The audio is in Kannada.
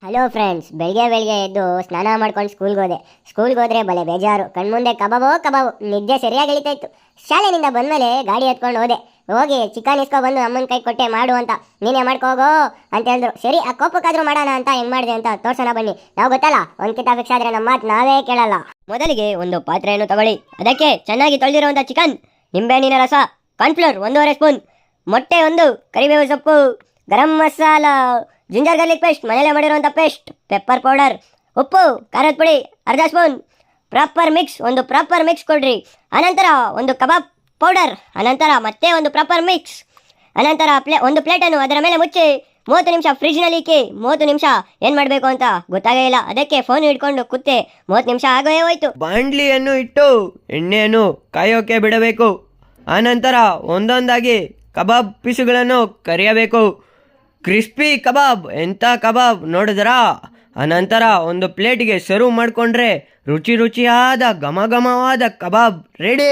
ಹಲೋ ಫ್ರೆಂಡ್ಸ್, ಬೆಳಗ್ಗೆ ಬೆಳಗ್ಗೆ ಎದ್ದು ಸ್ನಾನ ಮಾಡ್ಕೊಂಡು ಸ್ಕೂಲ್ಗೆ ಹೋದ್ರೆ ಬಲೆ ಬೇಜಾರು. ಕಣ್ಮುಂದೆ ಕಬಾಬು ನಿದ್ದೆ ಸರಿಯಾಗಿ ಇಳಿತಾ ಇತ್ತು. ಶಾಲೆನಿಂದ ಬಂದಮೇಲೆ ಗಾಡಿ ಎತ್ಕೊಂಡು ಹೋಗಿ ಚಿಕನ್ ಇಸ್ಕೊ ಬಂದು ಅಮ್ಮನ ಕೈ ಕೊಟ್ಟೆ ಮಾಡು ಅಂತ. ನೀನೇ ಮಾಡ್ಕೋಗೋ ಅಂತ ಹೇಳಿದ್ರು. ಸರಿ, ಆ ಕೋಪಕ್ಕಾದ್ರೂ ಮಾಡೋಣ ಅಂತ ಹೆಂಗ್ ಮಾಡಿದೆ ಅಂತ ತೋರ್ಸೋಣ ಬನ್ನಿ. ನಾವು ಗೊತ್ತಲ್ಲ, ಒಂದ್ಕಿತ ಫಿಕ್ಸ್ ಆದ್ರೆ ನಮ್ಮ ಮಾತು ನಾವೇ ಕೇಳಲ್ಲ. ಮೊದಲಿಗೆ ಒಂದು ಪಾತ್ರೆಯನ್ನು ತಗೊಳ್ಳಿ. ಅದಕ್ಕೆ ಚೆನ್ನಾಗಿ ತೊಳೆದಿರುವಂಥ ಚಿಕನ್, ನಿಂಬೆಹಣ್ಣಿನ ರಸ, ಕಾರ್ನ್ಫ್ಲೋರ್ 1.5 ಸ್ಪೂನ್, ಮೊಟ್ಟೆ 1, ಕರಿಬೇವು ಸೊಪ್ಪು, garam masala, ginger garlic paste, ಮನೇಲೆ ಮಾಡಿರುವಂಥ ಪೇಸ್ಟ್, ಪೆಪ್ಪರ್ ಪೌಡರ್, ಉಪ್ಪು, ಖಾರದ ಪುಡಿ ಅರ್ಧ ಸ್ಪೂನ್, ಪ್ರಾಪರ್ ಮಿಕ್ಸ್ ಕೊಡ್ರಿ. ಅನಂತರ ಒಂದು ಕಬಾಬ್ ಪೌಡರ್, ಅನಂತರ ಮತ್ತೆ ಒಂದು ಪ್ರಾಪರ್ ಮಿಕ್ಸ್, ಅನಂತರ ಒಂದು ಪ್ಲೇಟನ್ನು ಅದರ ಮೇಲೆ ಮುಚ್ಚಿ 30 ನಿಮಿಷ ಫ್ರಿಜ್ನಲ್ಲಿ ಇಕ್ಕಿ. 30 ನಿಮಿಷ ಏನು ಮಾಡಬೇಕು ಅಂತ ಗೊತ್ತಾಗೇ ಇಲ್ಲ. ಅದಕ್ಕೆ ಫೋನ್ ಹಿಡ್ಕೊಂಡು ಕೂತೆ 30 ನಿಮಿಷ ಆಗೇ ಹೋಯ್ತು. ಬಾಂಡ್ಲಿಯನ್ನು ಇಟ್ಟು ಎಣ್ಣೆಯನ್ನು ಕಾಯೋಕೆ ಬಿಡಬೇಕು. ಆನಂತರ ಒಂದೊಂದಾಗಿ ಕಬಾಬ್ ಪೀಸುಗಳನ್ನು ಕರಿಯಬೇಕು. ಕ್ರಿಸ್ಪಿ ಕಬಾಬ್, ಎಂಥ ಕಬಾಬ್ ನೋಡಿದ್ರಾ? ಅನಂತರ ಒಂದು ಪ್ಲೇಟಿಗೆ ಸರ್ವ್ ಮಾಡಿಕೊಂಡ್ರೆ ರುಚಿಯಾದ ಘಮಘಮವಾದ ಕಬಾಬ್ ರೆಡಿ.